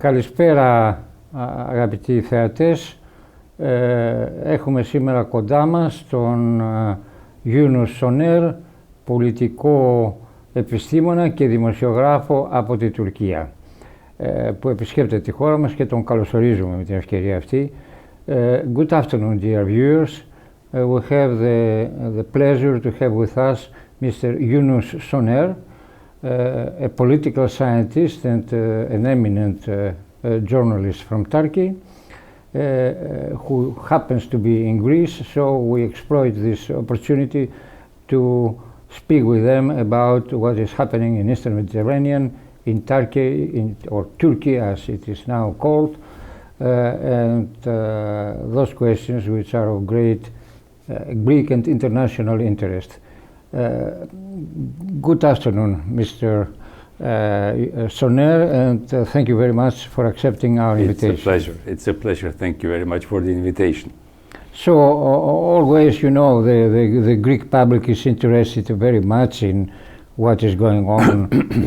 Καλησπέρα αγαπητοί θεατές. Έχουμε σήμερα κοντά μας τον Yunus Soner, πολιτικό επιστήμονα και δημοσιογράφο από τη Τουρκία, που επισκέπτεται τη χώρα μας και τον καλωσορίζουμε με την ευκαιρία αυτή. Good afternoon, dear viewers. We have the pleasure to have with us Mr. Yunus Soner, a political scientist and an eminent journalist from Turkey, who happens to be in Greece, so we exploit this opportunity to speak with them about what is happening in Eastern Mediterranean, in Turkey, or Turkey as it is now called, and those questions which are of great Greek and international interest. Good afternoon, Mr. Soner, and thank you very much for accepting our invitation. It's a pleasure. It's a pleasure. Thank you very much for the invitation. So always, you know, the Greek public is interested very much in what is going on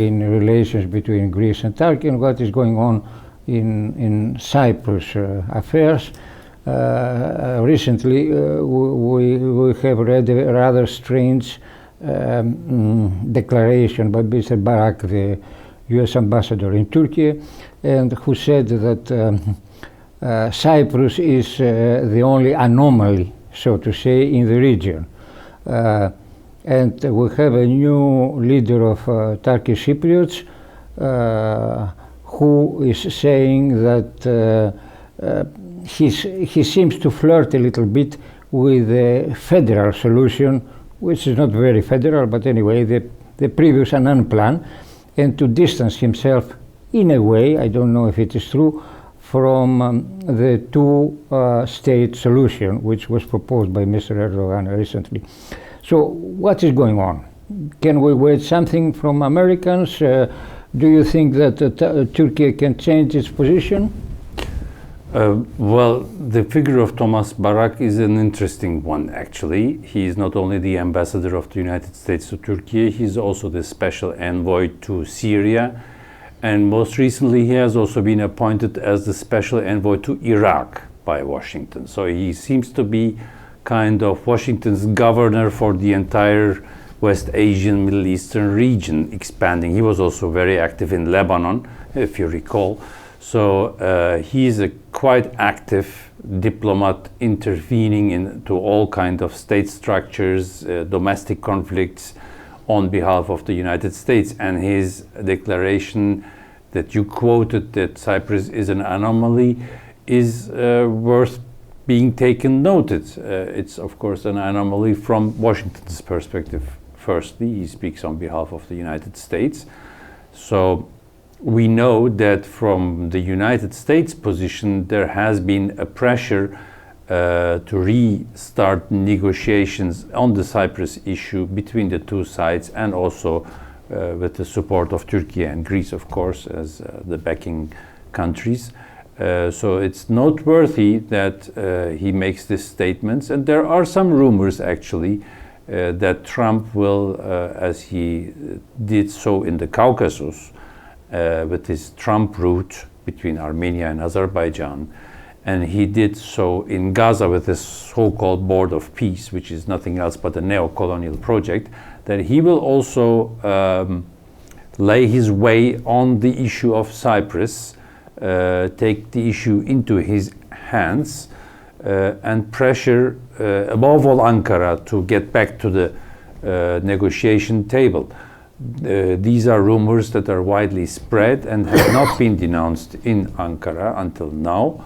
in relations between Greece and Turkey and what is going on in Cyprus affairs. Recently, we have read a rather strange declaration by Mr. Barak, the US ambassador in Turkey, and who said that Cyprus is the only anomaly, so to say, in the region. And we have a new leader of Turkish Cypriots who is saying that he seems to flirt a little bit with the federal solution, which is not very federal, but anyway, the previous Annan plan, and to distance himself in a way, I don't know if it is true, from the two-state solution, which was proposed by Mr. Erdogan recently. So what is going on? Can we wait something from Americans? Do you think that Turkey can change its position? Well, the figure of Thomas Barak is an interesting one, actually. He is not only the ambassador of the United States to Turkey, he's also the special envoy to Syria. And most recently, he has also been appointed as the special envoy to Iraq by Washington. So he seems to be kind of Washington's governor for the entire West Asian, Middle Eastern region, expanding. He was also very active in Lebanon, if you recall. So he is a quite active diplomat intervening into all kinds of state structures, domestic conflicts on behalf of the United States. And his declaration that you quoted, that Cyprus is an anomaly, is worth being taken noted. It's of course an anomaly from Washington's perspective. Firstly, he speaks on behalf of the United States. So we know that from the United States position, there has been a pressure to restart negotiations on the Cyprus issue between the two sides, and also with the support of Turkey and Greece, of course, as the backing countries. So it's noteworthy that he makes these statements, and there are some rumors actually that Trump will, as he did so in the Caucasus, with his Trump route between Armenia and Azerbaijan, and he did so in Gaza with this so-called Board of Peace, which is nothing else but a neo-colonial project, that he will also lay his way on the issue of Cyprus, take the issue into his hands, and pressure, above all, Ankara to get back to the negotiation table. These are rumors that are widely spread and have not been denounced in Ankara until now.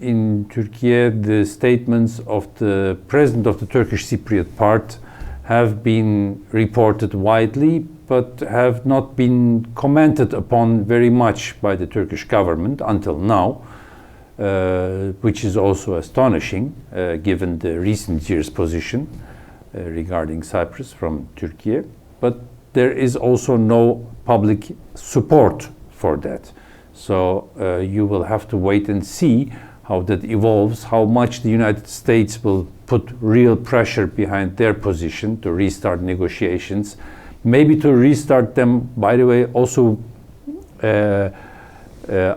In Turkey, the statements of the president of the Turkish Cypriot part have been reported widely, but have not been commented upon very much by the Turkish government until now, which is also astonishing given the recent years' position regarding Cyprus from Turkey. But there is also no public support for that. So you will have to wait and see how that evolves, how much the United States will put real pressure behind their position to restart negotiations, maybe to restart them, by the way, also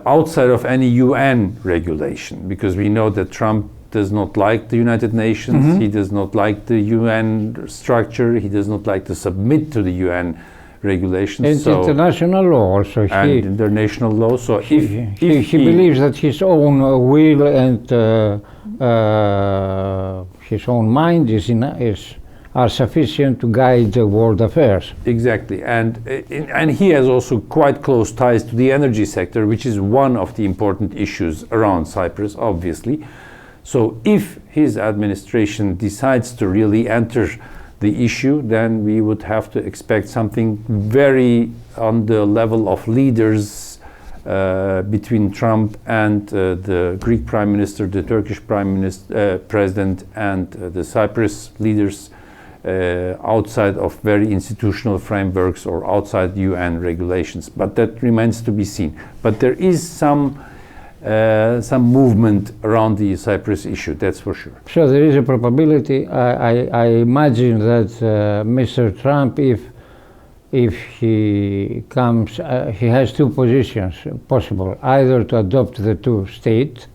outside of any UN regulation, because we know that Trump does not like the United Nations, Mm-hmm. he does not like the UN structure, he does not like to submit to the UN regulations. And so, international law also. and international law. So He believes that his own will and his own mind are sufficient to guide the world affairs. Exactly, and he has also quite close ties to the energy sector, which is one of the important issues around Cyprus, obviously. So if his administration decides to really enter the issue, then we would have to expect something very on the level of leaders between Trump and the Greek Prime Minister, the Turkish President, and the Cyprus leaders, outside of very institutional frameworks or outside UN regulations. But that remains to be seen. But there is some movement around the Cyprus issue, that's for sure. So there is a probability. I imagine that Mr. Trump, if he comes, he has two positions possible: either to adopt the two-state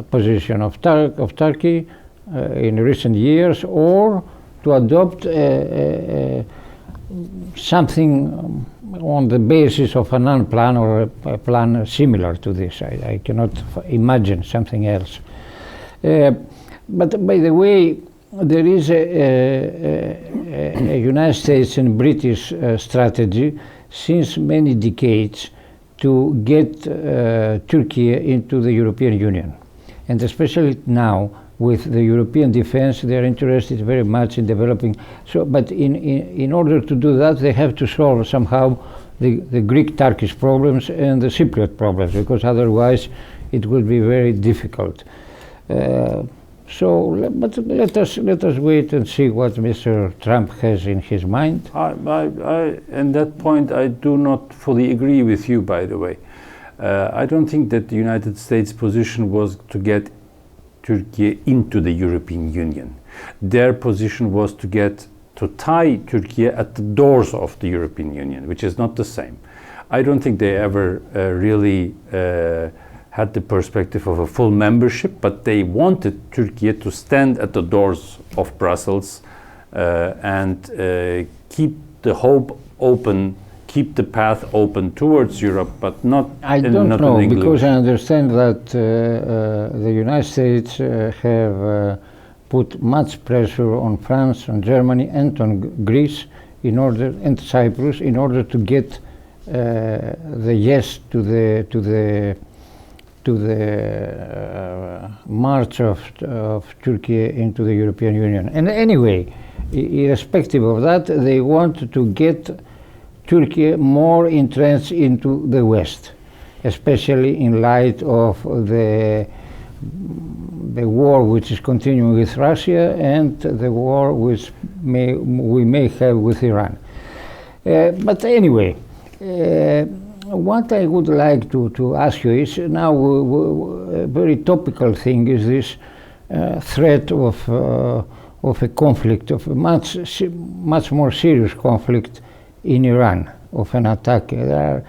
position of Turkey in recent years, or to adopt something on the basis of a non-plan or a plan similar to this. I cannot imagine something else. But by the way, there is a United States and British strategy since many decades to get Turkey into the European Union. And especially now, with the European defense, they are interested very much in developing. So, but in order to do that, they have to solve somehow the Greek-Turkish problems and the Cypriot problems, because otherwise it will be very difficult. But let us wait and see what Mr. Trump has in his mind. And that point, I do not fully agree with you, by the way. I don't think that the United States' position was to get Turkey into the European Union. Their position was to tie Turkey at the doors of the European Union, which is not the same. I don't think they ever really had the perspective of a full membership, but they wanted Turkey to stand at the doors of Brussels and keep the hope open, keep the path open towards Europe, but not. I don't know, because I understand that the United States have put much pressure on France, on Germany, and on Greece, and Cyprus, in order to get the yes to the march of Turkey into the European Union. And anyway, irrespective of that, they want to get Turkey more entrenched into the West, especially in light of the war which is continuing with Russia and the war which we may have with Iran. But anyway, what I would like to ask you is now a very topical thing is this threat of a conflict, of a much more serious conflict in Iran, of an attack. There are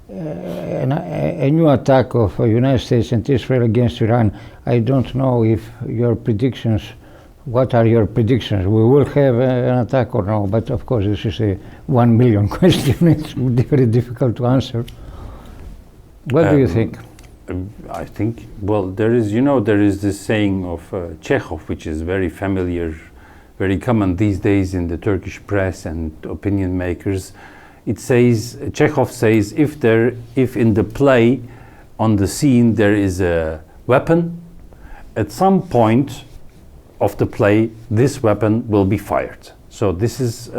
a new attack of the United States and Israel against Iran. I don't know if your predictions, what are your predictions? We will have an attack or no, but of course this is a 1 million question. It's very difficult to answer. What do you think? I think, well, there is this saying of Chekhov, which is very familiar, very common these days in the Turkish press and opinion makers. It says, Chekhov says, if in the play, on the scene, there is a weapon, at some point of the play, this weapon will be fired. So this is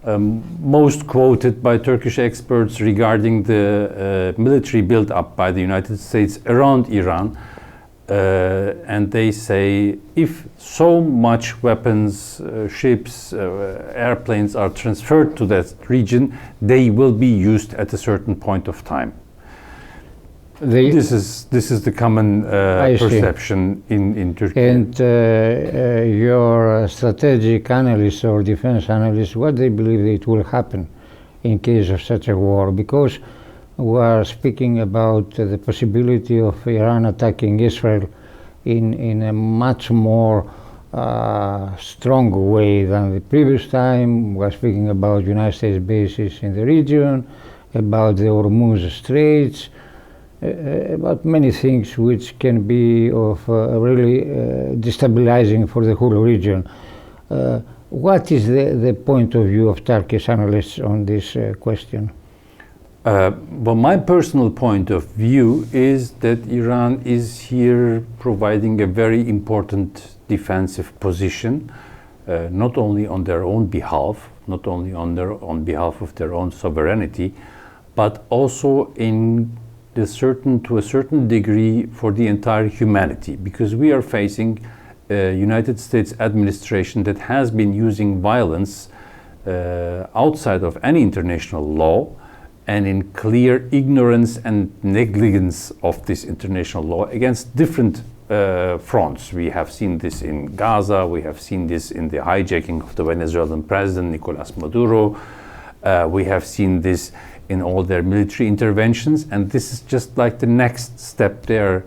most quoted by Turkish experts regarding the military build-up by the United States around Iran. And they say if so much weapons, ships, airplanes are transferred to that region, they will be used at a certain point of time. This is the common perception in Turkey. And your strategic analysts or defense analysts, what they believe it will happen in case of such a war? Because were speaking about the possibility of Iran attacking Israel in a much more strong way than the previous time. We were speaking about United States bases in the region, about the Hormuz Straits, about many things which can be of really destabilizing for the whole region. What is the point of view of Turkish analysts on this question? Well, my personal point of view is that Iran is here providing a very important defensive position, not only on their own behalf, not only on behalf of their own sovereignty, but also to a certain degree for the entire humanity, because we are facing a United States administration that has been using violence outside of any international law and in clear ignorance and negligence of this international law against different fronts. We have seen this in Gaza, we have seen this in the hijacking of the Venezuelan president, Nicolas Maduro, we have seen this in all their military interventions, and this is just like the next step they're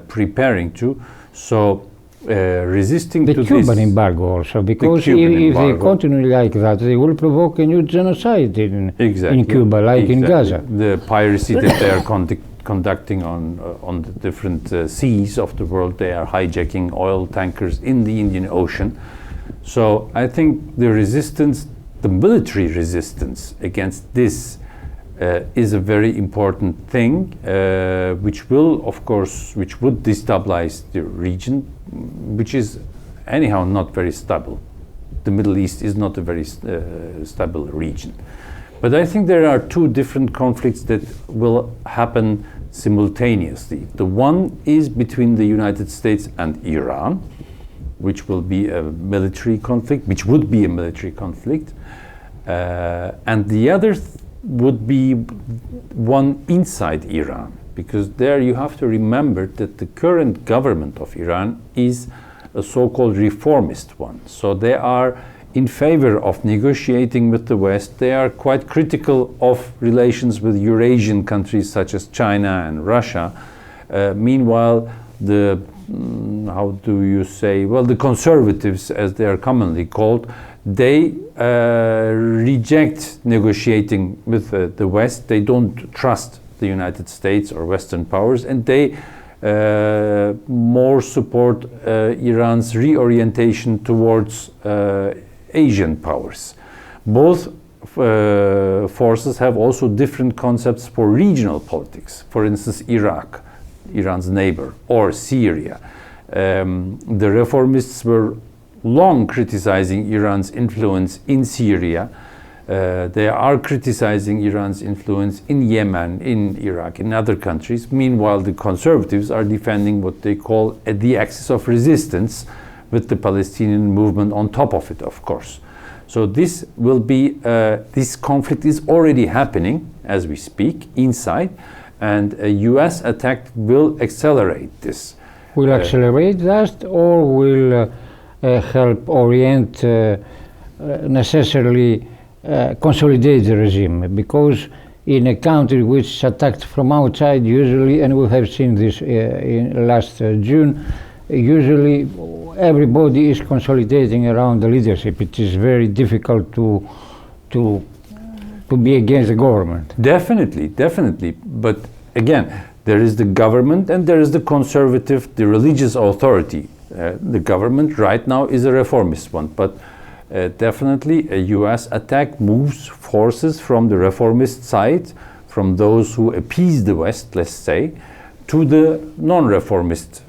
preparing to. So resisting to this... The Cuban embargo also, because if they continue like that, they will provoke a new genocide in Cuba, like in Gaza. The piracy that they are conducting on the different seas of the world, they are hijacking oil tankers in the Indian Ocean. So I think the resistance, the military resistance against this is a very important thing, which will, of course, which would destabilize the region, which is anyhow not very stable. The Middle East is not a very stable region. But I think there are two different conflicts that will happen simultaneously. The one is between the United States and Iran, which will be a military conflict, which would be a military conflict, and the other would be one inside Iran, because there you have to remember that the current government of Iran is a so-called reformist one. So they are in favor of negotiating with the West. They are quite critical of relations with Eurasian countries such as China and Russia. Meanwhile, the how do you say, well, the conservatives, as they are commonly called, they reject negotiating with the West. They don't trust the United States or Western powers, and they more support Iran's reorientation towards Asian powers. Both forces have also different concepts for regional politics. For instance, Iraq, Iran's neighbor, or Syria. The reformists were long criticizing Iran's influence in Syria. They are criticizing Iran's influence in Yemen, in Iraq, in other countries. Meanwhile, the conservatives are defending what they call the axis of resistance, with the Palestinian movement on top of it, of course. So this will be, this conflict is already happening as we speak inside, and a US attack will accelerate this. Will accelerate that, or will help orient, necessarily consolidate the regime? Because in a country which is attacked from outside usually, and we have seen this in last June, usually everybody is consolidating around the leadership. It is very difficult to be against the government. Definitely, definitely. But again, there is the government and there is the conservative, the religious authority. The government right now is a reformist one, but definitely a US attack moves forces from the reformist side, from those who appease the West, let's say, to the non-reformist,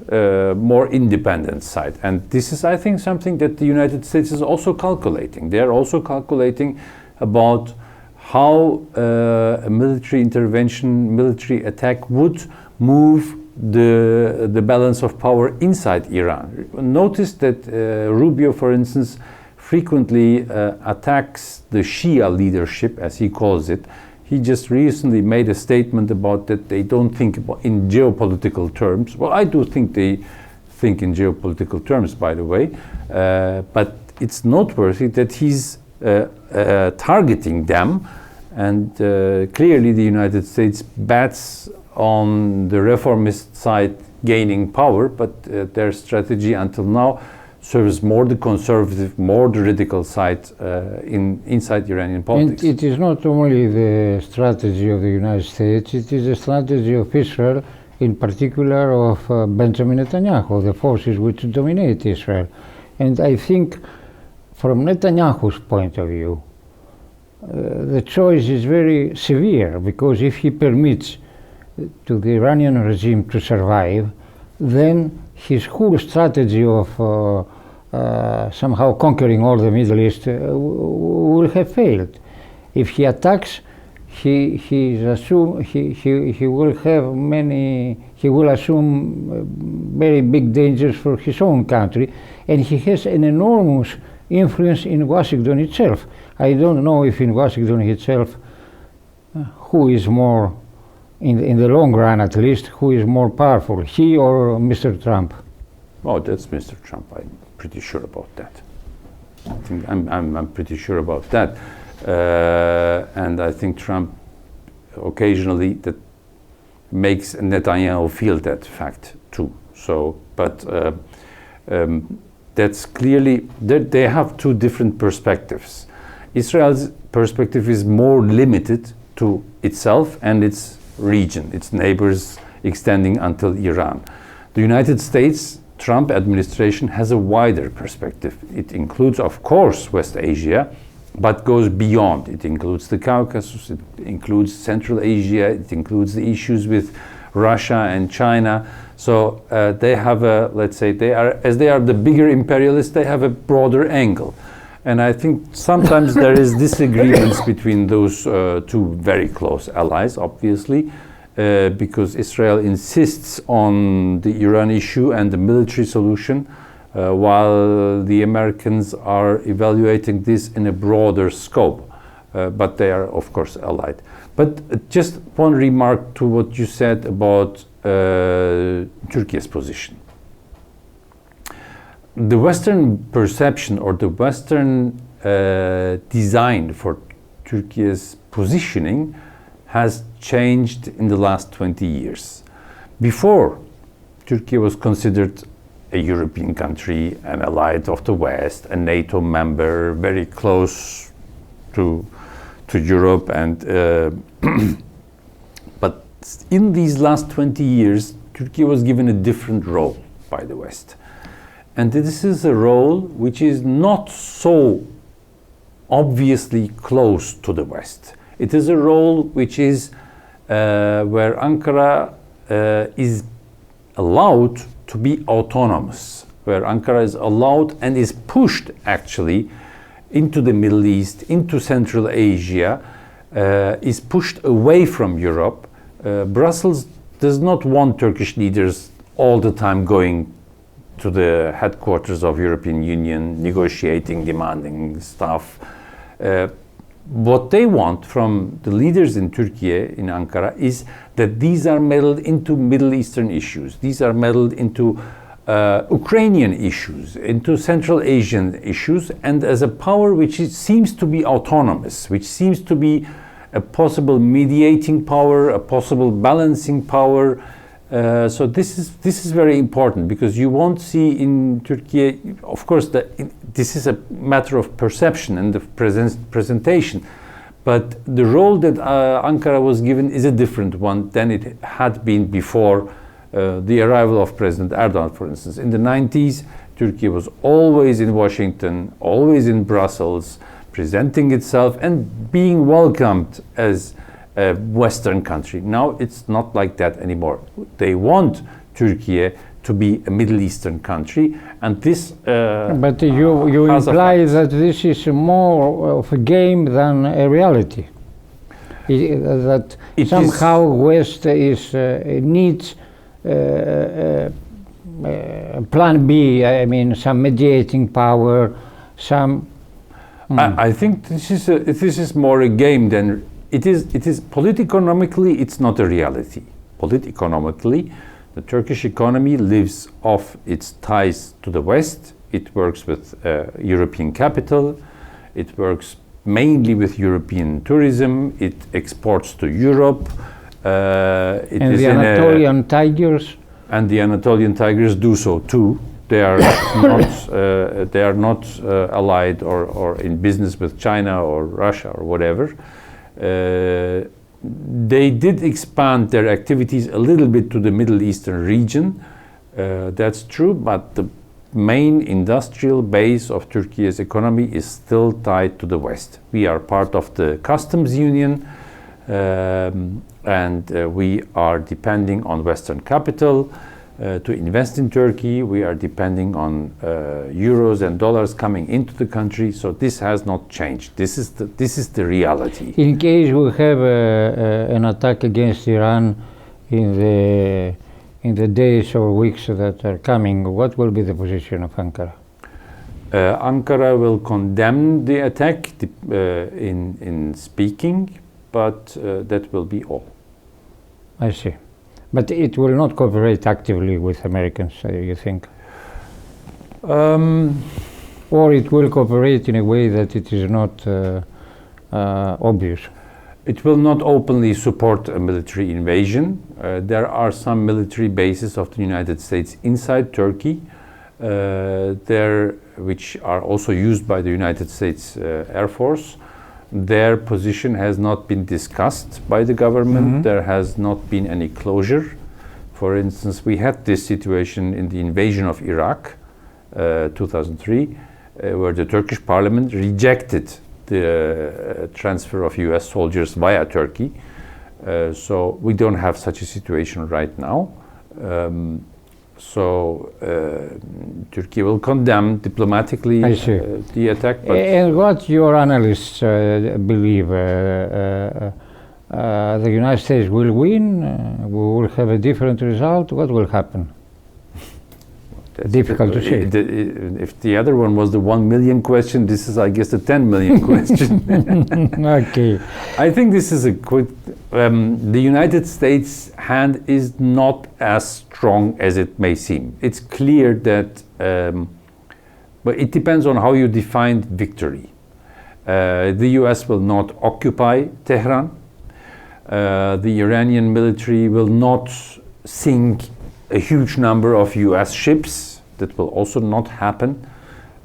more independent side. And this is, I think, something that the United States is also calculating. They are also calculating about how a military intervention, military attack would move the balance of power inside Iran. Notice that Rubio, for instance, frequently attacks the Shia leadership, as he calls it. He just recently made a statement about that they don't think in geopolitical terms. Well, I do think they think in geopolitical terms, by the way, but it's noteworthy that he's targeting them And clearly the United States bets on the reformist side gaining power, but their strategy until now serves more the conservative, more the radical side inside Iranian politics. And it is not only the strategy of the United States, it is the strategy of Israel, in particular of Benjamin Netanyahu, the forces which dominate Israel. And I think from Netanyahu's point of view, the choice is very severe, because if he permits to the Iranian regime to survive, then his whole strategy of somehow conquering all the Middle East will have failed. If he attacks, he will assume very big dangers for his own country, and he has an enormous influence in Washington itself. I don't know if in Washington itself who is more, in the long run at least, who is more powerful, he or Mr. Trump? Oh, that's Mr. Trump. I'm pretty sure about that. I think I'm pretty sure about that. And I think Trump occasionally that makes Netanyahu feel that fact too. So, but that's clearly, they have two different perspectives. Israel's perspective is more limited to itself and its region, its neighbors extending until Iran. The United States Trump administration has a wider perspective. It includes, of course, West Asia, but goes beyond. It includes the Caucasus, it includes Central Asia, it includes the issues with Russia and China. So they have a, let's say, as they are the bigger imperialists, they have a broader angle. And I think sometimes there is disagreements between those two very close allies, obviously, because Israel insists on the Iran issue and the military solution, while the Americans are evaluating this in a broader scope. But they are, of course, allied. But just one remark to what you said about Turkey's position. The Western perception or the Western design for Turkey's positioning has changed in the last 20 years. Before, Turkey was considered a European country, an ally of the West, a NATO member, very close to Europe, and but in these last 20 years, Turkey was given a different role by the West. And this is a role which is not so obviously close to the West. It is a role which is where Ankara is allowed to be autonomous, where Ankara is allowed and is pushed actually into the Middle East, into Central Asia, is pushed away from Europe. Brussels does not want Turkish leaders all the time going to the headquarters of European Union, negotiating, demanding stuff. What they want from the leaders in Turkey, in Ankara, is that these are meddled into Middle Eastern issues. These are meddled into Ukrainian issues, into Central Asian issues, and as a power which seems to be autonomous, which seems to be a possible mediating power, a possible balancing power. So this is very important, because you won't see in Turkey, of course, this is a matter of perception and of presentation, but the role that Ankara was given is a different one than it had been before the arrival of President Erdogan, for instance. In the 90s, Turkey was always in Washington, always in Brussels, presenting itself and being welcomed as a Western country. Now it's not like that anymore. They want Turkey to be a Middle Eastern country, and this. But you imply that this is more of a game than a reality. That somehow West needs Plan B. I mean, some mediating power, some. I think this is more a game than. It is politically, it's not a reality. Politically, the Turkish economy lives off its ties to the West. It works with European capital. It works mainly with European tourism. It exports to Europe. And the Anatolian tigers? And the Anatolian tigers do so too. They are not allied or in business with China or Russia or whatever. They did expand their activities a little bit to the Middle Eastern region. That's true, but the main industrial base of Turkey's economy is still tied to the West. We are part of the customs union, and we are depending on Western capital to invest in Turkey. We are depending on euros and dollars coming into the country. So this has not changed. This is the reality. In case we have an attack against Iran in the days or weeks that are coming, what will be the position of Ankara? Ankara will condemn the attack in speaking, but that will be all. I see. But it will not cooperate actively with Americans, you think? Or it will cooperate in a way that it is not obvious? It will not openly support a military invasion. There are some military bases of the United States inside Turkey, which are also used by the United States Air Force. Their position has not been discussed by the government. Mm-hmm. There has not been any closure. For instance, we had this situation in the invasion of Iraq, 2003, where the Turkish parliament rejected the transfer of US soldiers via Turkey. So we don't have such a situation right now. Turkey will condemn diplomatically the attack. But and what your analysts believe? The United States will win? We will have a different result? What will happen? Difficult to say. If the other one was the 1 million question, this is, I guess, the 10 million question. Okay. I think this is a quick. The United States' hand is not as strong as it may seem. It's clear that, but it depends on how you define victory. The US will not occupy Tehran. The Iranian military will not sink a huge number of US ships. That will also not happen.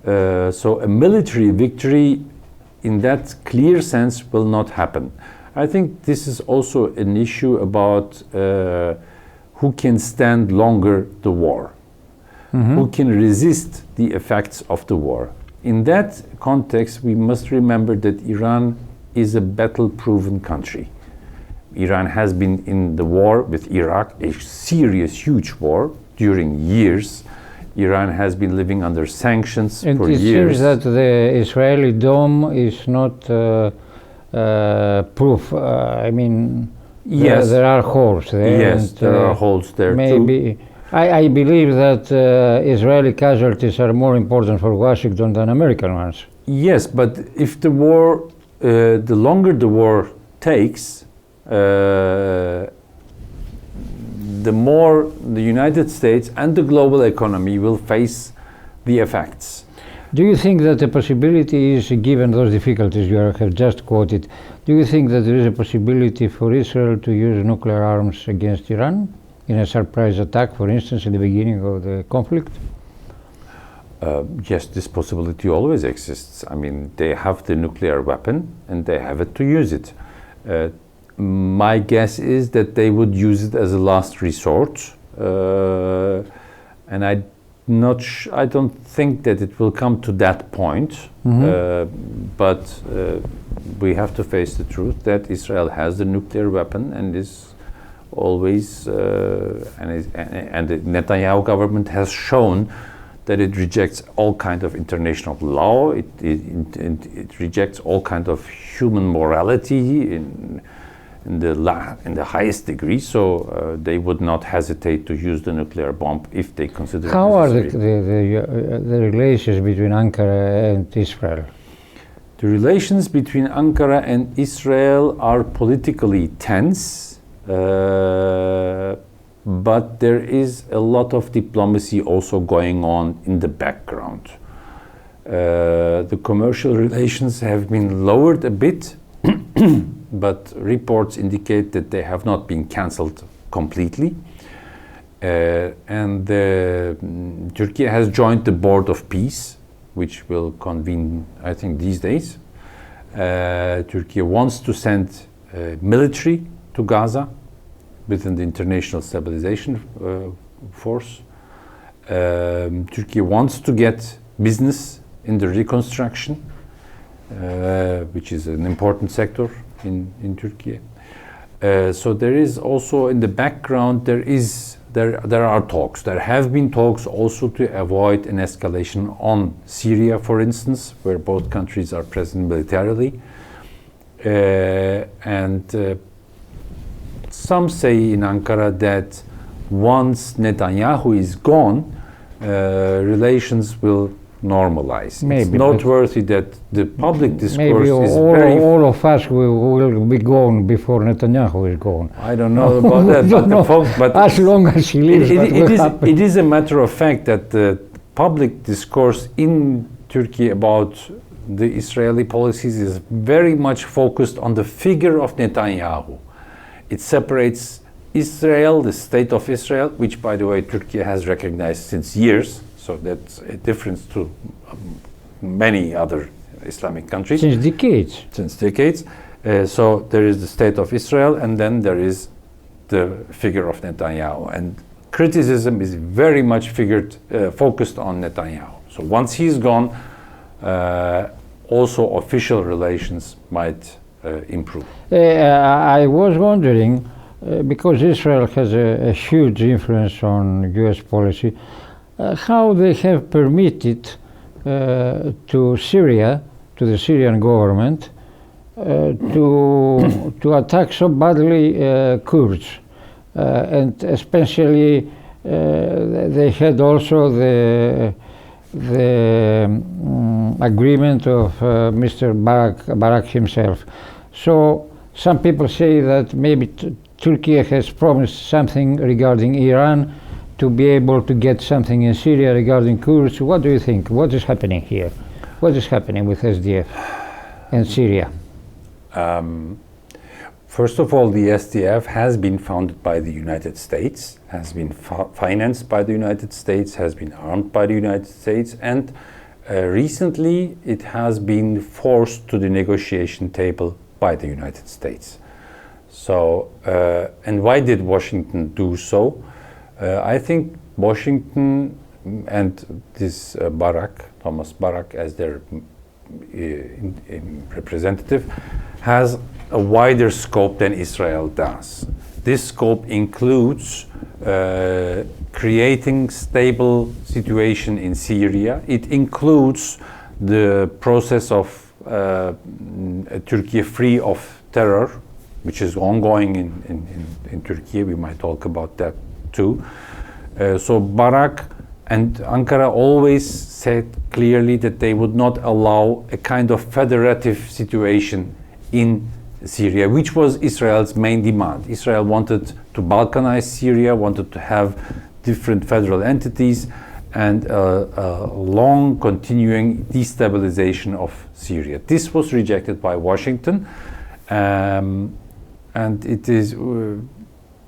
So a military victory in that clear sense will not happen. I think this is also an issue about who can stand longer the war, mm-hmm. who can resist the effects of the war. In that context, we must remember that Iran is a battle-proven country. Iran has been in the war with Iraq, a serious, huge war during years. Iran has been living under sanctions for years. And it seems that the Israeli dome is not proof. I mean, yes, there are holes there. Yes, there are holes there maybe too. I believe that Israeli casualties are more important for Washington than American ones. Yes, but if the war, the longer the war takes, the more the United States and the global economy will face the effects. Do you think that the possibility is, given those difficulties you have just quoted, do you think that there is a possibility for Israel to use nuclear arms against Iran in a surprise attack, for instance, in the beginning of the conflict? Yes, this possibility always exists. I mean, they have the nuclear weapon and they have it to use it. My guess is that they would use it as a last resort, and I don't think that it will come to that point. Mm-hmm. But we have to face the truth that Israel has the nuclear weapon and is always, and the Netanyahu government has shown that it rejects all kind of international law. It rejects all kind of human morality in the highest degree, so they would not hesitate to use the nuclear bomb if they consider How it necessary. Are the relations between Ankara and Israel? The relations between Ankara and Israel are politically tense, but there is a lot of diplomacy also going on in the background. The commercial relations have been lowered a bit, but reports indicate that they have not been cancelled completely. And Turkey has joined the Board of Peace, which will convene, I think, these days. Turkey wants to send military to Gaza within the International Stabilization Force. Turkey wants to get business in the reconstruction, which is an important sector in Turkey. So there is also in the background, there are talks. There have been talks also to avoid an escalation on Syria, for instance, where both countries are present militarily. And some say in Ankara that once Netanyahu is gone, relations will normalize. Maybe, it's noteworthy that the public discourse maybe is very... all of us will be gone before Netanyahu is gone. I don't know about that, but as long as he lives, it is a matter of fact that the public discourse in Turkey about the Israeli policies is very much focused on the figure of Netanyahu. It separates Israel, the state of Israel, which, by the way, Turkey has recognized since years. So that's a difference to many other Islamic countries. Since decades. Since decades. So there is the state of Israel, and then there is the figure of Netanyahu. And criticism is very much focused on Netanyahu. So once he's gone, also official relations might improve. I was wondering, because Israel has a huge influence on US policy, how they have permitted to Syria, to the Syrian government, to attack so badly Kurds, and especially they had also the agreement of Mr. Barak himself. So some people say that maybe Turkey has promised something regarding Iran to be able to get something in Syria regarding Kurds. What do you think? What is happening here? What is happening with SDF and Syria? First of all, the SDF has been founded by the United States, has been financed by the United States, has been armed by the United States, and recently it has been forced to the negotiation table by the United States. So, and why did Washington do so? I think Washington and this Thomas Barak as their representative, has a wider scope than Israel does. This scope includes creating stable situation in Syria. It includes the process of Turkey free of terror, which is ongoing in Turkey. We might talk about that too. So Barak and Ankara always said clearly that they would not allow a kind of federative situation in Syria, which was Israel's main demand. Israel wanted to Balkanize Syria, wanted to have different federal entities, and a long continuing destabilization of Syria. This was rejected by Washington, and it is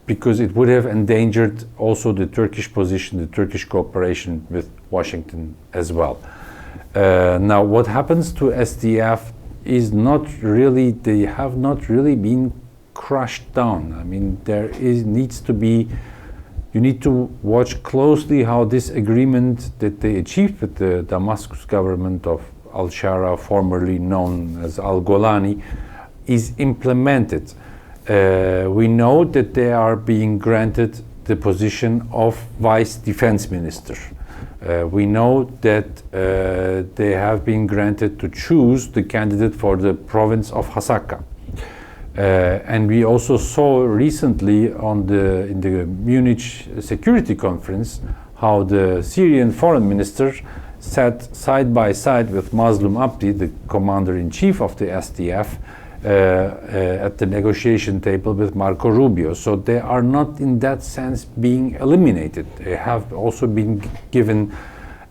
because it would have endangered also the Turkish position, the Turkish cooperation with Washington as well. Now, what happens to SDF is not really, they have not really been crushed down. I mean, needs to be, you need to watch closely how this agreement that they achieved with the Damascus government of al-Shara, formerly known as al-Golani, is implemented. We know that they are being granted the position of Vice Defense Minister. We know that they have been granted to choose the candidate for the province of Hasaka. And we also saw recently in the Munich Security Conference how the Syrian foreign minister sat side by side with Mazlum Abdi, the commander-in-chief of the SDF, at the negotiation table with Marco Rubio. So they are not in that sense being eliminated. They have also been given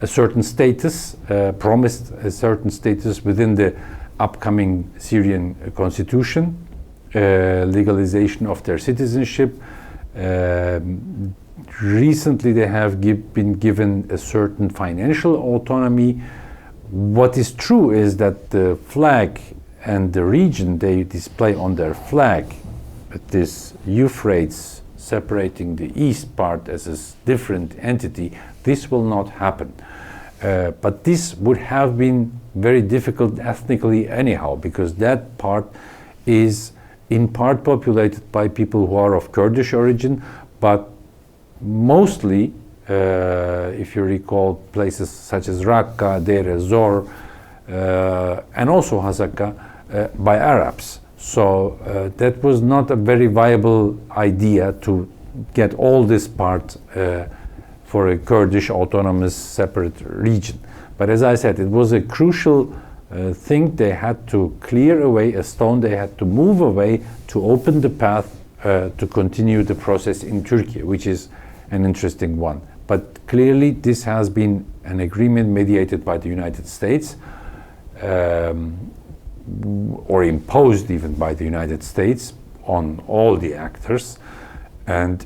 a certain status, promised a certain status within the upcoming Syrian constitution, legalization of their citizenship. Recently they have been given a certain financial autonomy. What is true is that the flag and the region they display on their flag, this Euphrates separating the east part as a different entity, this will not happen. But this would have been very difficult ethnically anyhow, because that part is in part populated by people who are of Kurdish origin, but mostly, if you recall, places such as Raqqa, Deir ez-Zor, and also Hasaka, by Arabs. So that was not a very viable idea to get all this part for a Kurdish autonomous separate region. But as I said, it was a crucial thing. They had to clear away a stone, they had to move away to open the path to continue the process in Turkey, which is an interesting one. But clearly this has been an agreement mediated by the United States, or imposed even by the United States on all the actors. And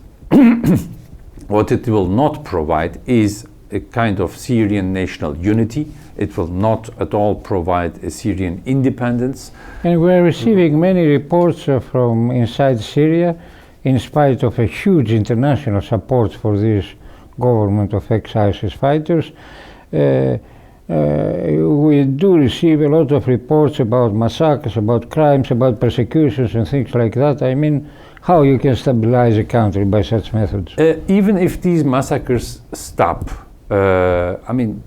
what it will not provide is a kind of Syrian national unity. It will not at all provide a Syrian independence. And we're receiving many reports from inside Syria, in spite of a huge international support for this government of ex-ISIS fighters. We do receive a lot of reports about massacres, about crimes, about persecutions and things like that. I mean, how you can stabilize a country by such methods? Even if these massacres stop, I mean,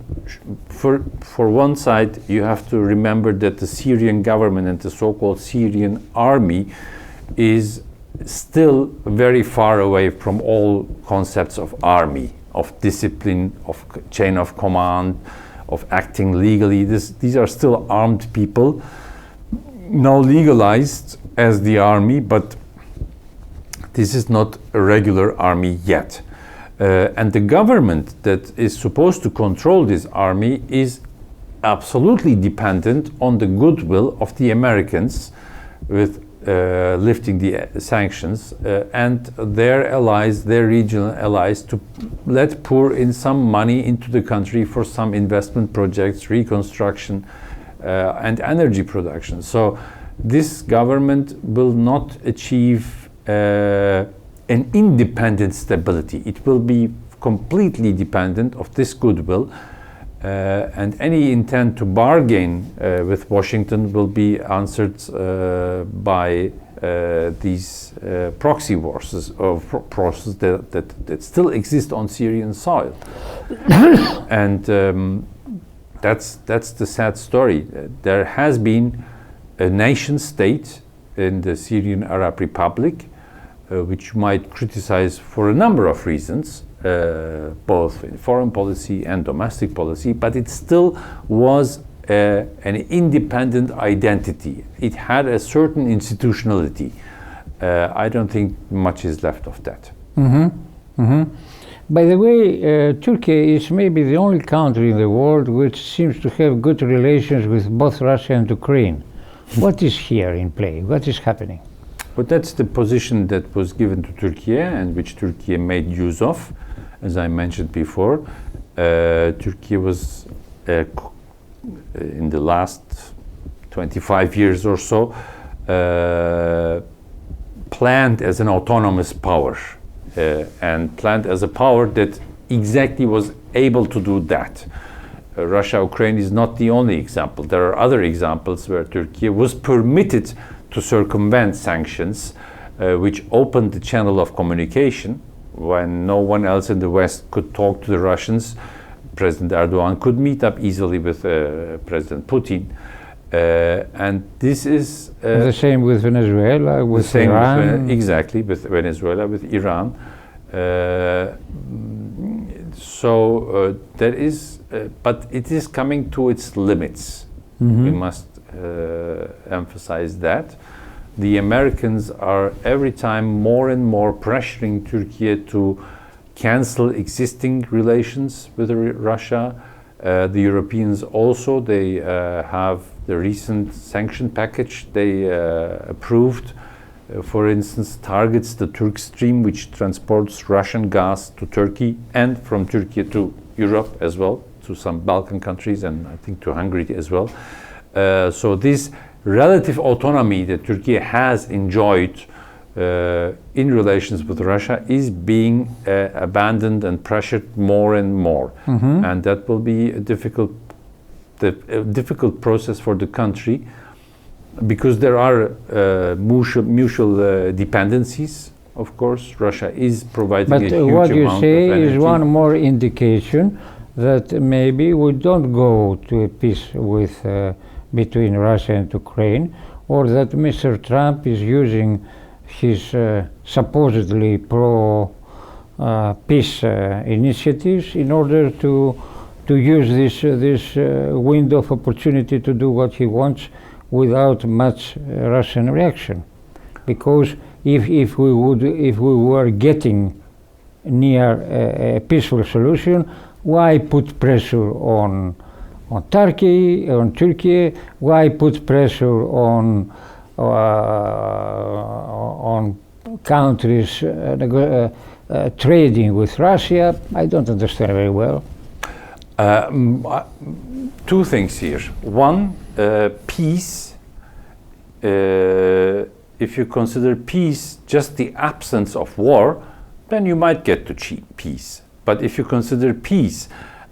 for one side, you have to remember that the Syrian government and the so-called Syrian army is still very far away from all concepts of army, of discipline, of chain of command, of acting legally. These are still armed people, now legalized as the army, but this is not a regular army yet. And the government that is supposed to control this army is absolutely dependent on the goodwill of the Americans with lifting the sanctions and their allies, their regional allies, to let pour in some money into the country for some investment projects, reconstruction, and energy production. So this government will not achieve an independent stability. It will be completely dependent of this goodwill, and any intent to bargain with Washington will be answered by these proxy wars or processes that still exist on Syrian soil. And that's the sad story. There has been a nation state in the Syrian Arab Republic, which you might criticize for a number of reasons, both in foreign policy and domestic policy, but it still was an independent identity. It had a certain institutionality. I don't think much is left of that. Mm-hmm. Mm-hmm. By the way, Turkey is maybe the only country in the world which seems to have good relations with both Russia and Ukraine. What is here in play? What is happening? But that's the position that was given to Turkey and which Turkey made use of. As I mentioned before, Turkey was in the last 25 years or so planned as an autonomous power and planned as a power that exactly was able to do that. Russia-Ukraine is not the only example. There are other examples where Turkey was permitted to circumvent sanctions, which opened the channel of communication when no one else in the West could talk to the Russians. President Erdogan could meet up easily with President Putin. And this is... the same with Venezuela, with Iran. Exactly, with Venezuela, with Iran. There is... but it is coming to its limits. Mm-hmm. We must emphasize that. The Americans are every time more and more pressuring Turkey to cancel existing relations with Russia, The Europeans also, they have the recent sanction package they approved. For instance, targets the Turk Stream, which transports Russian gas to Turkey and from Turkey to Europe as well, to some Balkan countries and I think to Hungary as well. So this relative autonomy that Turkey has enjoyed in relations with Russia is being abandoned and pressured more and more. Mm-hmm. And that will be a difficult process for the country, because there are mutual dependencies. Of course, Russia is providing a huge amount of energy. But what you say is one more indication that maybe we don't go to a peace with between Russia and Ukraine, or that Mr. Trump is using his supposedly pro-peace initiatives in order to use this window of opportunity to do what he wants without much Russian reaction. Because if we were getting near a peaceful solution, why put pressure on Turkey, on Turkey? Why put pressure on countries trading with Russia? I don't understand very well. Two things here. One, peace. If you consider peace just the absence of war, then you might get to peace. But if you consider peace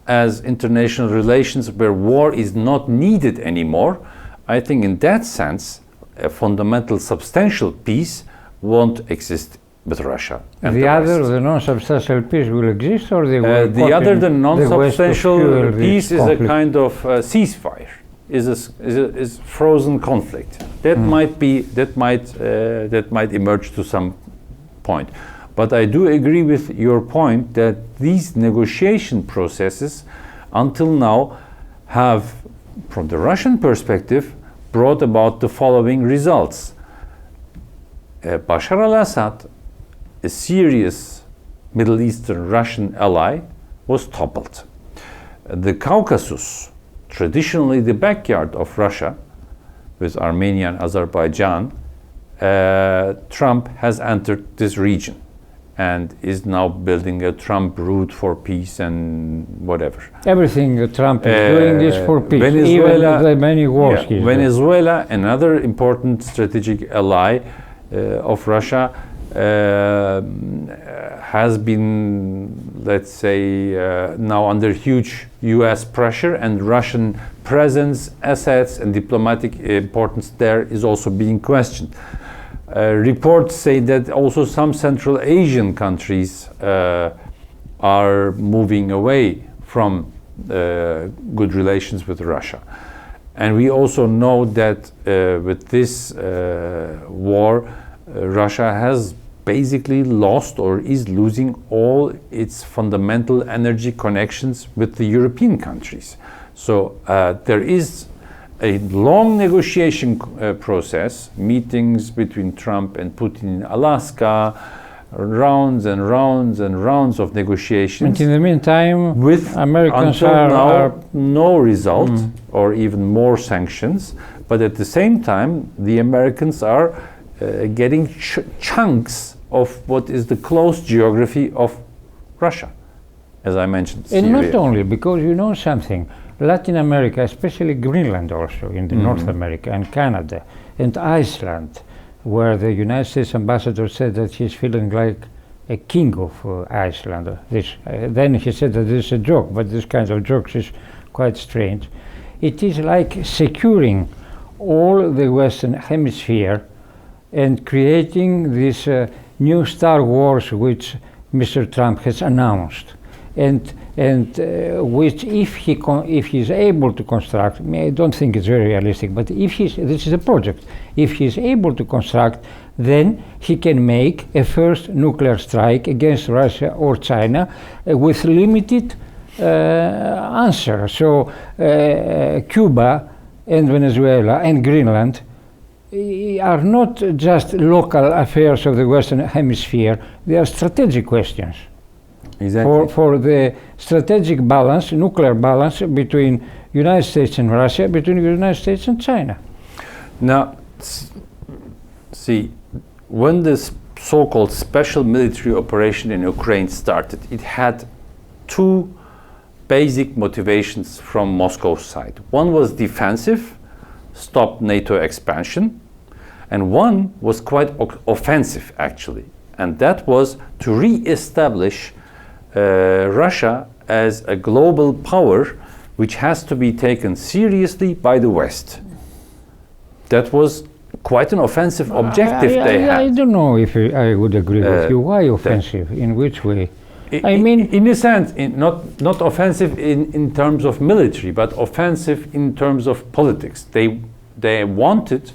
as international relations where war is not needed anymore, I think in that sense, a fundamental substantial peace won't exist with Russia. And the non-substantial peace will exist, or the non-substantial peace is a kind of ceasefire, is frozen conflict. That might emerge to some point. But I do agree with your point that these negotiation processes until now have, from the Russian perspective, brought about the following results. Bashar al-Assad, a serious Middle Eastern Russian ally, was toppled. The Caucasus, traditionally the backyard of Russia, with Armenia and Azerbaijan, Trump has entered this region and is now building a Trump route for peace and whatever. Everything Trump is doing is for peace, Venezuela, even the many wars. Yeah, Venezuela, another important strategic ally of Russia, has been, let's say, now under huge US pressure, and Russian presence, assets, and diplomatic importance there is also being questioned. Reports say that also some Central Asian countries are moving away from good relations with Russia. And we also know that with this war, Russia has basically lost or is losing all its fundamental energy connections with the European countries. So there is a long negotiation process, meetings between Trump and Putin in Alaska, rounds and rounds and rounds of negotiations. And in the meantime, with Americans until now no result or even more sanctions. But at the same time, the Americans are getting chunks of what is the close geography of Russia, as I mentioned. And Syria. not only, because you know something, Latin America, especially Greenland also, in the North America, and Canada, and Iceland, where the United States ambassador said that he's feeling like a king of Iceland. Then he said that this is a joke, but this kind of jokes is quite strange. It is like securing all the Western Hemisphere and creating this new Star Wars which Mr. Trump has announced, and which if he's able to construct, I don't think it's very realistic, but if this is a project, if he's able to construct, then he can make a first nuclear strike against Russia or China with limited answer. So Cuba and Venezuela and Greenland are not just local affairs of the Western Hemisphere, they are strategic questions. Exactly. for the strategic balance, nuclear balance between United States and Russia, between the United States and China. Now, see, when this so-called special military operation in Ukraine started, it had two basic motivations from Moscow's side. One was defensive, stop NATO expansion, and one was quite offensive, actually, and that was to re-establish Russia as a global power which has to be taken seriously by the West. That was quite an offensive objective they had. I don't know if I would agree with you. Why offensive? In which way? I mean, in a sense, not offensive in terms of military, but offensive in terms of politics. They wanted.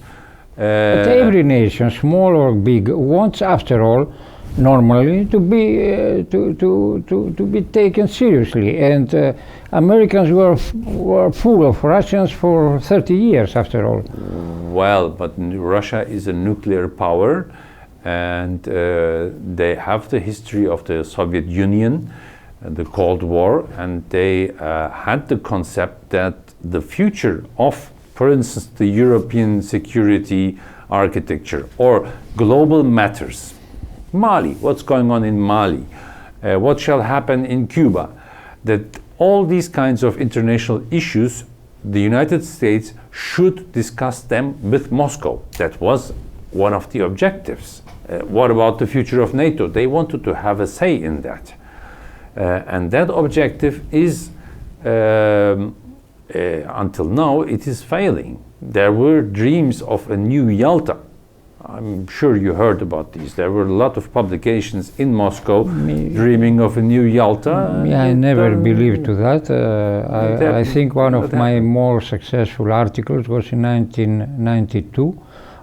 But every nation, small or big, wants, after all, normally to be taken seriously. And Americans were full of Russians for 30 years, after all. Well, but Russia is a nuclear power, and they have the history of the Soviet Union, the Cold War, and they had the concept that the future of, for instance, the European security architecture or global matters. Mali, what's going on in Mali? What shall happen in Cuba? That all these kinds of international issues, the United States should discuss them with Moscow. That was one of the objectives. What about the future of NATO? They wanted to have a say in that. And that objective is, until now, it is failing. There were dreams of a new Yalta. I'm sure you heard about these. There were a lot of publications in Moscow dreaming of a new Yalta. I never believed to that. I think one of my more successful articles was in 1992,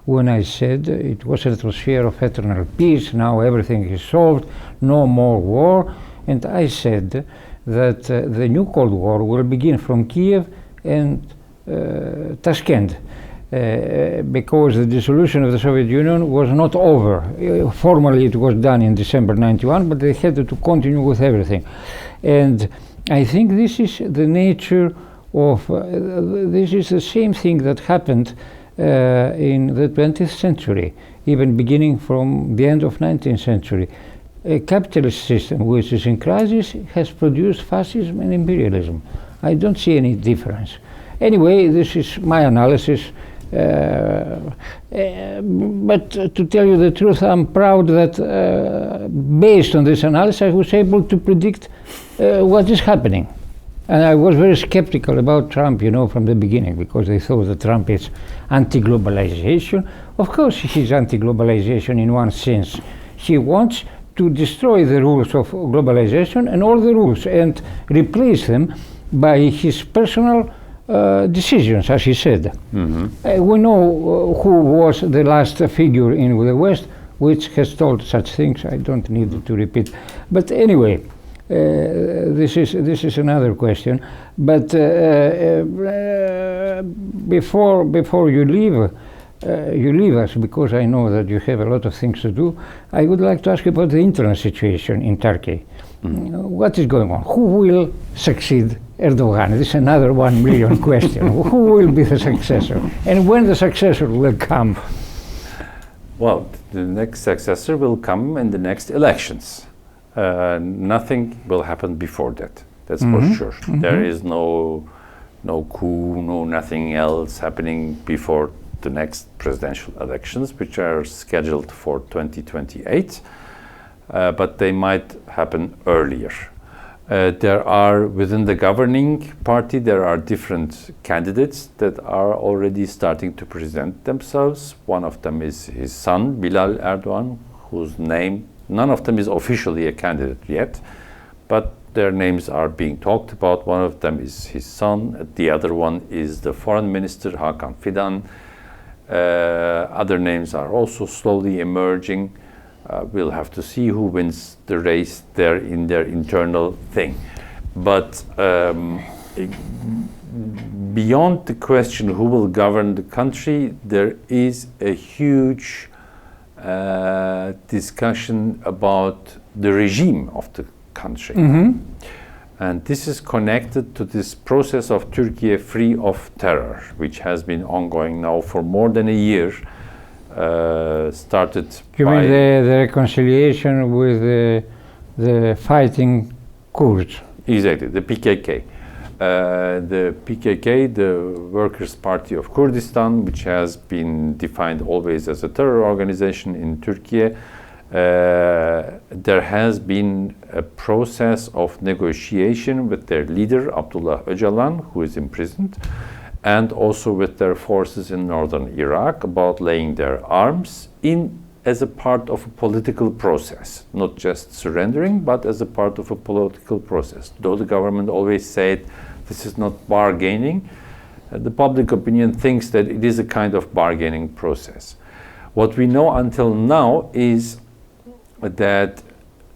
when I said it was an atmosphere of eternal peace, now everything is solved, no more war. And I said that the new Cold War will begin from Kiev and Tashkent. Because the dissolution of the Soviet Union was not over. Formally it was done in December 91, but they had to continue with everything. And I think this is the nature of, this is the same thing that happened in the 20th century, even beginning from the end of 19th century. A capitalist system which is in crisis has produced fascism and imperialism. I don't see any difference. Anyway, this is my analysis. But to tell you the truth, I'm proud that based on this analysis I was able to predict what is happening. And I was very skeptical about Trump, you know, from the beginning, because they thought that Trump is anti-globalization. Of course he's anti-globalization in one sense. He wants to destroy the rules of globalization and all the rules and replace them by his personal decisions, as he said. Mm-hmm. We know who was the last figure in the West which has told such things. I don't need to repeat. But anyway, this is another question. But before you leave us, because I know that you have a lot of things to do, I would like to ask you about the internal situation in Turkey. What is going on? Who will succeed Erdogan? This is another 1 million question. Who will be the successor? And when the successor will come? Well, the next successor will come in the next elections. Nothing will happen before that. That's for sure. Mm-hmm. There is no coup, no nothing else happening before the next presidential elections, which are scheduled for 2028. But they might happen earlier. There are, within the governing party, there are different candidates that are already starting to present themselves. One of them is his son, Bilal Erdogan, whose name, none of them is officially a candidate yet, but their names are being talked about. One of them is his son, the other one is the foreign minister, Hakan Fidan. Other names are also slowly emerging. We'll have to see who wins the race there in their internal thing. But beyond the question who will govern the country, there is a huge discussion about the regime of the country. Mm-hmm. And this is connected to this process of Turkey free of terror, which has been ongoing now for more than a year. Started You by mean the reconciliation with the fighting Kurds? exactly the PKK. The PKK, the Workers' Party of Kurdistan, which has been defined always as a terror organization in Turkey, there has been a process of negotiation with their leader, Abdullah Öcalan, who is imprisoned, and also with their forces in northern Iraq about laying their arms as a part of a political process, not just surrendering, but as a part of a political process. Though the government always said this is not bargaining, the public opinion thinks that it is a kind of bargaining process. What we know until now is that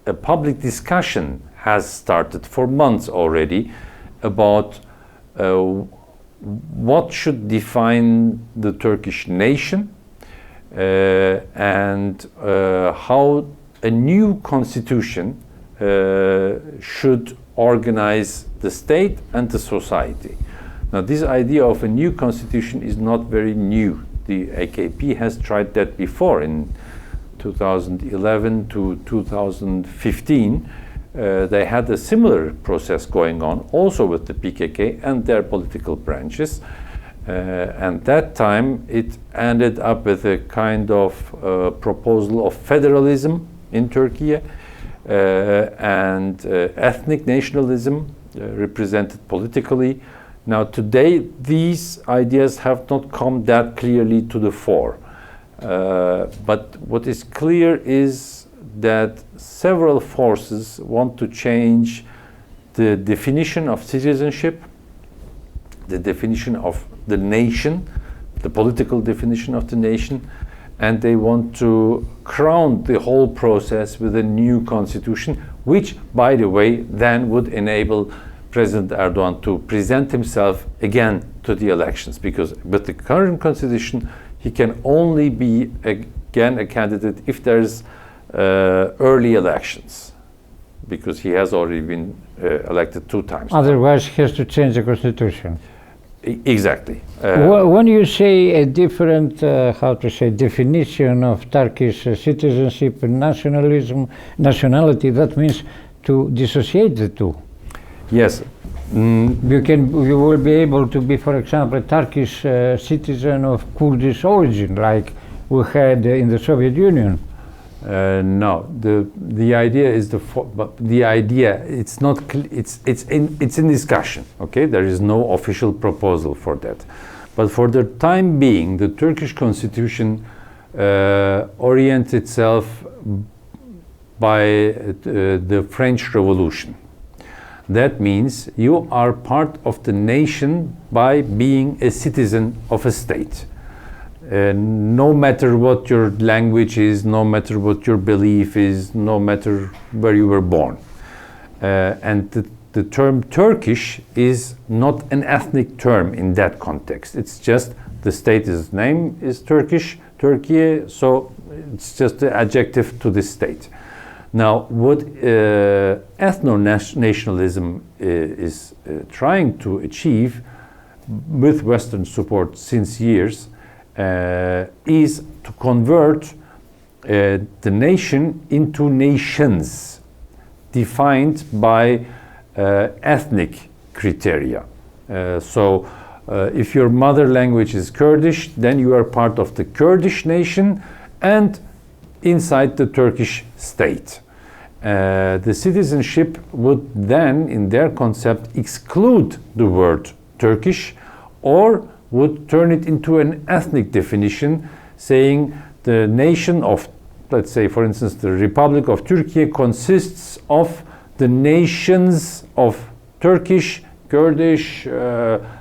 a public discussion has started for months already about what should define the Turkish nation and how a new constitution should organize the state and the society. Now, this idea of a new constitution is not very new. The AKP has tried that before in 2011 to 2015. They had a similar process going on also with the PKK and their political branches. And that time it ended up with a kind of proposal of federalism in Turkey and ethnic nationalism represented politically. Now today these ideas have not come that clearly to the fore. But what is clear is that several forces want to change the definition of citizenship, the definition of the nation, the political definition of the nation, and they want to crown the whole process with a new constitution, which, by the way, then would enable President Erdogan to present himself again to the elections, because with the current constitution, he can only be again a candidate if there's early elections, because he has already been elected 2 times. Otherwise, he has to change the constitution. Exactly. When you say a different, definition of Turkish citizenship and nationality, that means to dissociate the two. Yes. You will be able to be, for example, a Turkish citizen of Kurdish origin, like we had in the Soviet Union. No, the idea is it's not it's in discussion. Okay, there is no official proposal for that, but for the time being, the Turkish constitution orients itself by the French Revolution. That means you are part of the nation by being a citizen of a state. No matter what your language is, no matter what your belief is, no matter where you were born. And the term Turkish is not an ethnic term in that context. It's just the state's name is Turkish, Turkey, so it's just the adjective to this state. Now, what ethno-nationalism is trying to achieve with Western support since years is to convert the nation into nations defined by ethnic criteria. So if your mother language is Kurdish, then you are part of the Kurdish nation and inside the Turkish state. The citizenship would then, in their concept, exclude the word Turkish or would turn it into an ethnic definition, saying the nation of, let's say, for instance, the Republic of Turkey consists of the nations of Turkish, Kurdish,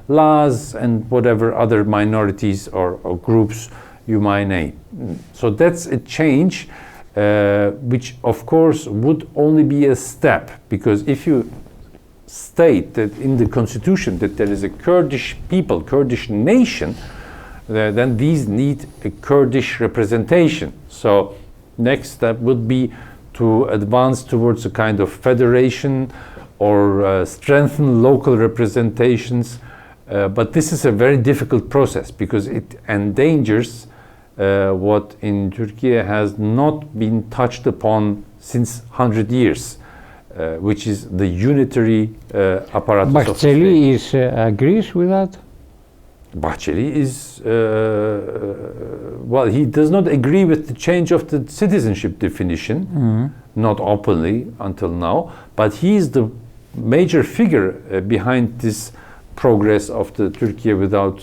Laz, and whatever other minorities or groups you might name. So that's a change, which of course would only be a step, because if you state that in the constitution that there is a Kurdish people, Kurdish nation, then these need a Kurdish representation. So next step would be to advance towards a kind of federation or strengthen local representations. But this is a very difficult process because it endangers what in Turkey has not been touched upon since 100 years, which is the unitary apparatus of state. Bahçeli agrees with that? Bahçeli is, well, he does not agree with the change of the citizenship definition, not openly until now, but he is the major figure behind this progress of the Turkey without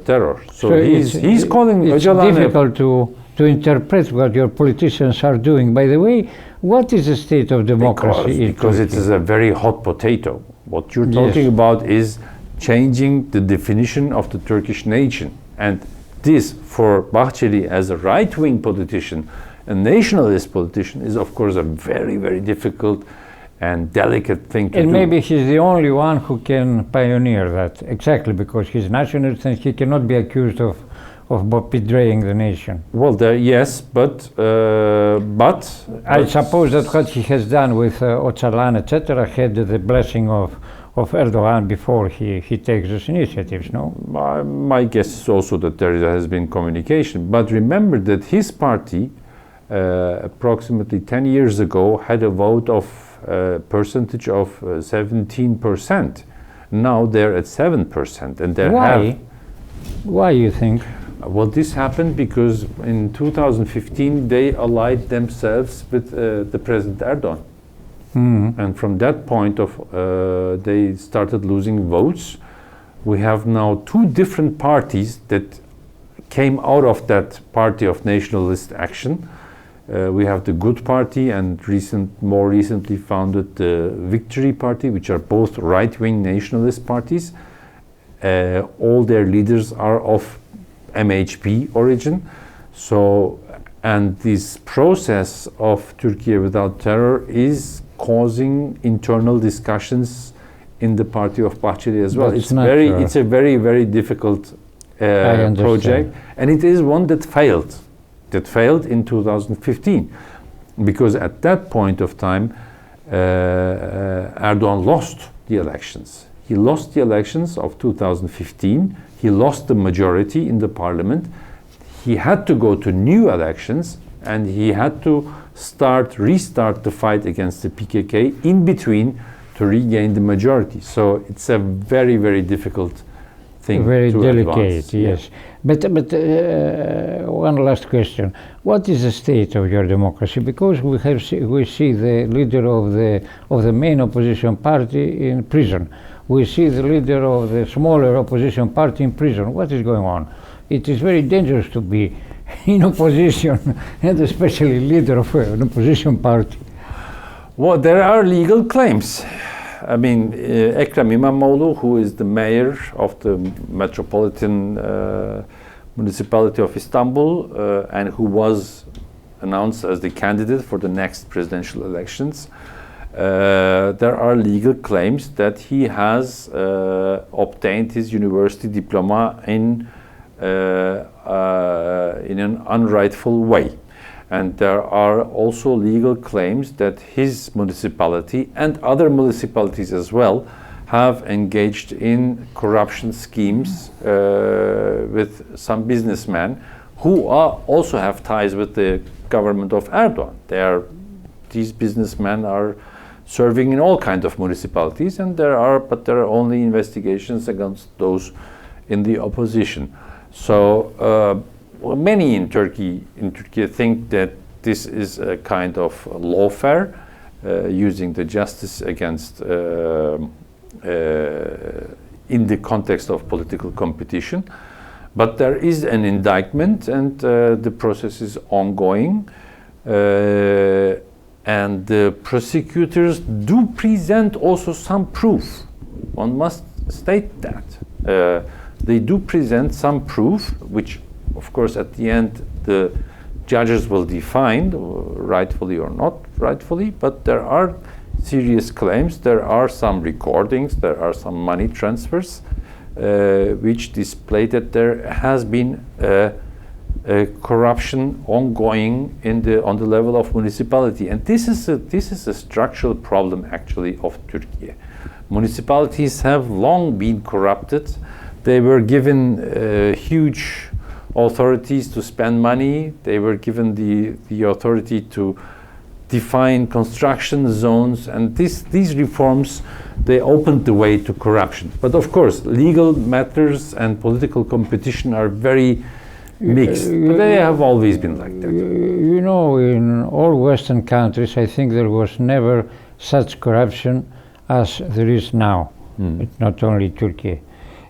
terror. So he's calling it's difficult to interpret what your politicians are doing. By the way, what is the state of democracy because it is a very hot potato. What you're talking about is changing the definition of the Turkish nation. And this, for Bahçeli as a right-wing politician, a nationalist politician, is of course a very, very difficult and delicate thing to do. And maybe he's the only one who can pioneer that, exactly because he's nationalist and he cannot be accused of betraying the nation. Well, yes, but I suppose that what he has done with Öcalan, etc., had the blessing of Erdogan before he takes those initiatives, no? My guess is also that there has been communication. But remember that his party, approximately 10 years ago, had a vote of percentage of 17%. Now they're at 7%. And Why? Why, you think? Well, this happened because in 2015 they allied themselves with the President Erdogan. And from that point they started losing votes. We have now two different parties that came out of that party of nationalist action. We have the Good Party and more recently founded the Victory Party, which are both right-wing nationalist parties. All their leaders are of MHP origin. So, and this process of Turkey without terror is causing internal discussions in the party of Bahçeli as well. It's a very, very difficult project, and it is one that failed. That failed in 2015, because at that point of time, Erdogan lost the elections. He lost the elections of 2015. He lost the majority in the parliament. He had to go to new elections, and he had to restart the fight against the PKK in between to regain the majority. So it's a very, very difficult thing. Very to delicate, advance. yes. But one last question: what is the state of your democracy? Because we see the leader of the main opposition party in prison. We see the leader of the smaller opposition party in prison. What is going on? It is very dangerous to be in opposition, and especially leader of an opposition party. Well, there are legal claims. I mean, Ekrem İmamoğlu, who is the mayor of the metropolitan municipality of Istanbul, and who was announced as the candidate for the next presidential elections, there are legal claims that he has obtained his university diploma in an unrightful way. And there are also legal claims that his municipality and other municipalities as well have engaged in corruption schemes with some businessmen who also have ties with the government of Erdogan. These businessmen are serving in all kinds of municipalities, and there are only investigations against those in the opposition. So many in Turkey think that this is a kind of lawfare, using the justice against in the context of political competition. But there is an indictment, and the process is ongoing. And the prosecutors do present also some proof. One must state that. They do present some proof, which of course at the end the judges will define, rightfully or not rightfully, but there are serious claims, there are some recordings, there are some money transfers which display that there has been corruption ongoing on the level of municipality, and this is a structural problem actually of Turkey. Municipalities have long been corrupted. They were given huge authorities to spend money. They were given the authority to define construction zones, and these reforms, they opened the way to corruption. But of course, legal matters and political competition are very mixed. But they have always been like that. You know, in all Western countries, I think there was never such corruption as there is now. It's not only Turkey.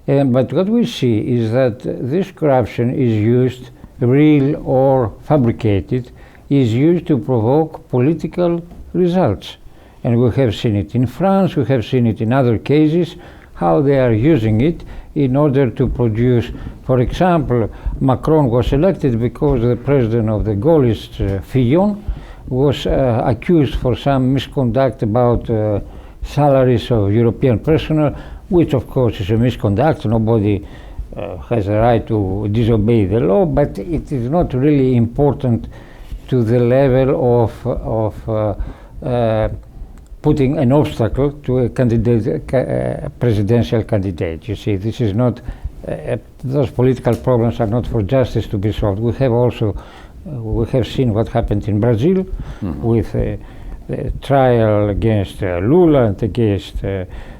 But what we see is that this corruption is used, real or fabricated, is used to provoke political results. And we have seen it in France, we have seen it in other cases, how they are using it in order to produce, for example, Macron was elected because the president of the Gaullist, Fillon, was accused for some misconduct about salaries of European personnel, which of course is a misconduct. Nobody has a right to disobey the law, but it is not really important to the level of putting an obstacle to a candidate, presidential candidate. You see, this is not, those political problems are not for justice to be solved. We have also, we have seen what happened in Brazil with the trial against Lula and against,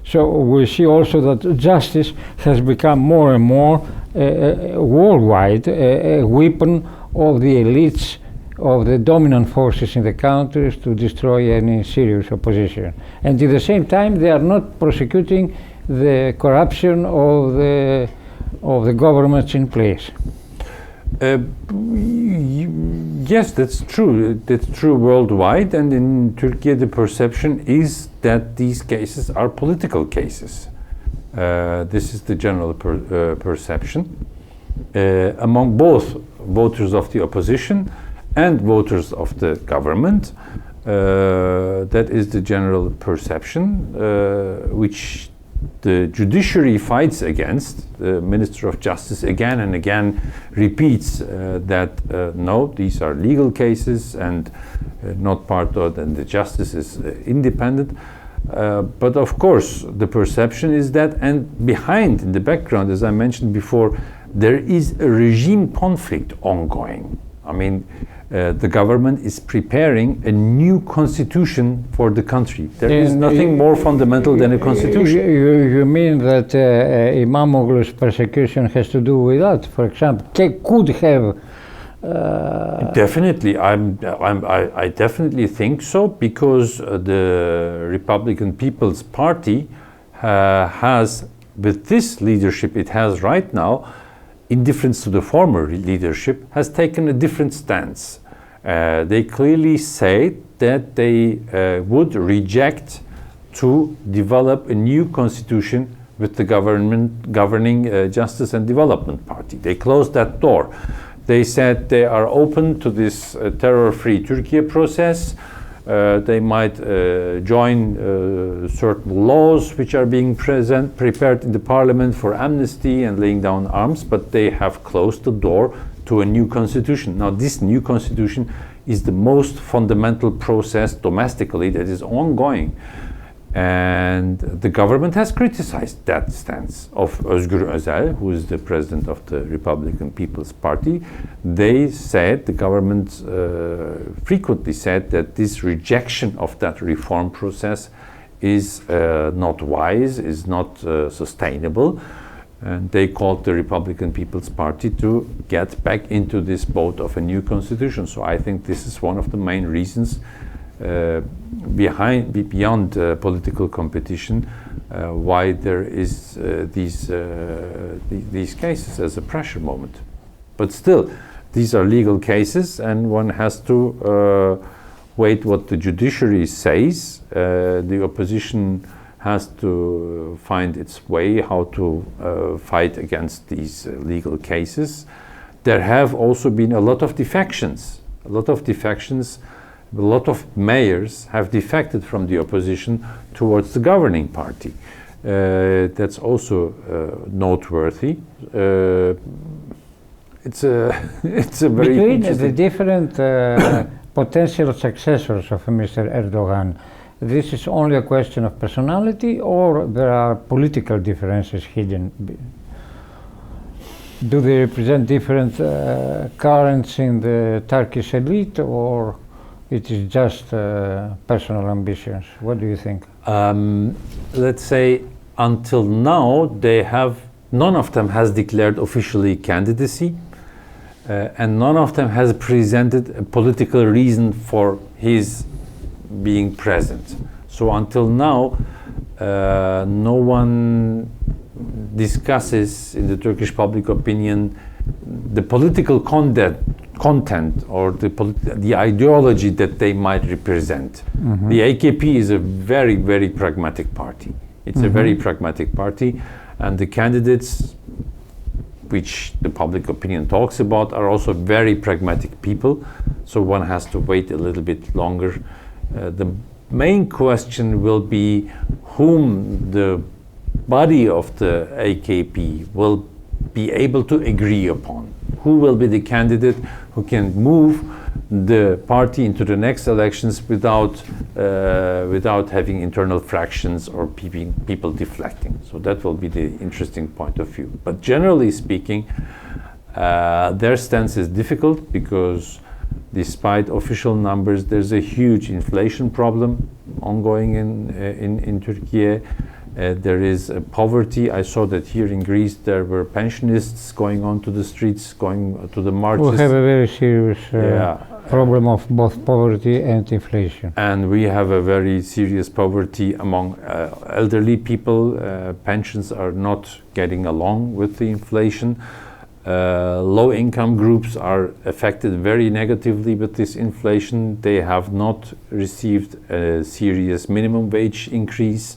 so we see also that justice has become more and more worldwide a weapon of the elites, of the dominant forces in the countries to destroy any serious opposition. And at the same time, they are not prosecuting the corruption of the governments in place. Yes, that's true. That's true worldwide, and in Turkey the perception is that these cases are political cases. This is the general perception among both voters of the opposition and voters of the government. That is the general perception, which the judiciary fights against. The Minister of Justice again and again repeats that no, these are legal cases and not part of, and the justice is independent. But of course, the perception is that, and behind, in the background, as I mentioned before, there is a regime conflict ongoing. I mean, the government is preparing a new constitution for the country. There is nothing more fundamental than a constitution. You mean that Imamoglu's persecution has to do with that, for example? Could have... Definitely, I definitely think so, because the Republican People's Party has, with this leadership it has right now, in difference to the former leadership, has taken a different stance. They clearly say that they would reject to develop a new constitution with the governing Justice and Development Party. They closed that door. They said they are open to this terror-free Turkey process. They might join certain laws which are being prepared in the parliament for amnesty and laying down arms, but they have closed the door to a new constitution. Now, this new constitution is the most fundamental process domestically that is ongoing. And the government has criticized that stance of Özgür Özel, who is the president of the Republican People's Party. They said, the government frequently said, that this rejection of that reform process is not wise, is not sustainable. And they called the Republican People's Party to get back into this boat of a new constitution. So I think this is one of the main reasons beyond political competition, why there is these cases as a pressure moment. But still, these are legal cases, and one has to wait what the judiciary says. The opposition has to find its way how to fight against these legal cases. There have also been a lot of defections. A lot of mayors have defected from the opposition towards the governing party. That's also noteworthy. it's a very between interesting... the different potential successors of Mr. Erdogan. This is only a question of personality, or there are political differences hidden? Do they represent different currents in the Turkish elite, or it is just personal ambitions? What do you think? Let's say until now none of them has declared officially candidacy, and none of them has presented a political reason for his being present. So until now, no one discusses in the Turkish public opinion the political content or the ideology that they might represent. Mm-hmm. The AKP is a very, very pragmatic party. It's mm-hmm. a very pragmatic party, and the candidates which the public opinion talks about are also very pragmatic people, so one has to wait a little bit longer. The main question will be whom the body of the AKP will be able to agree upon. Who will be the candidate who can move the party into the next elections without having internal fractions or people deflecting. So that will be the interesting point of view. But generally speaking, their stance is difficult because despite official numbers, there's a huge inflation problem ongoing in Turkey. There is poverty. I saw that here in Greece there were pensionists going onto the streets, going to the marches. We have a very serious problem of both poverty and inflation. And we have a very serious poverty among elderly people. Pensions are not getting along with the inflation. Low-income groups are affected very negatively with this inflation. They have not received a serious minimum wage increase.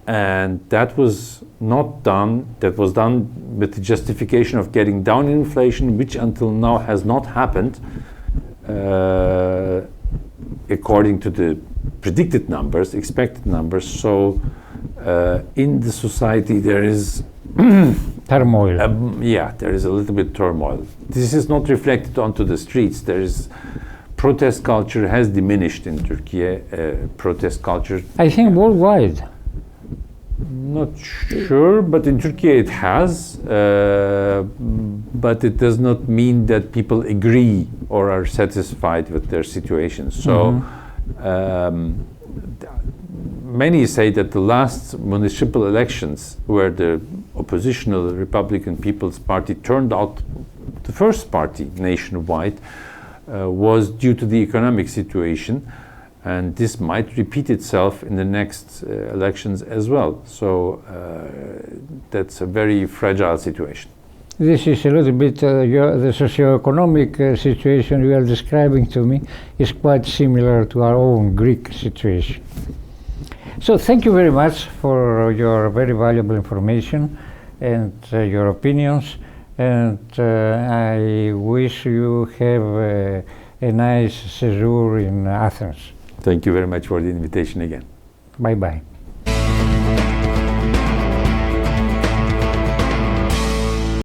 And that was not done. That was done with the justification of getting down inflation, which until now has not happened according to the predicted numbers, expected numbers. So in the society there is turmoil. There is a little bit turmoil. This is not reflected onto the streets. There is protest culture has diminished in Turkey. Protest culture, I think worldwide. Not sure, but in Turkey it has. But it does not mean that people agree or are satisfied with their situation. So many say that the last municipal elections, where the oppositional Republican People's Party turned out the first party nationwide, was due to the economic situation, and this might repeat itself in the next elections as well. So that's a very fragile situation. This is a little bit, the socio-economic situation you are describing to me is quite similar to our own Greek situation. So thank you very much for your very valuable information and your opinions. And I wish you have a nice séjour in Athens. Thank you very much for the invitation again. Bye-bye.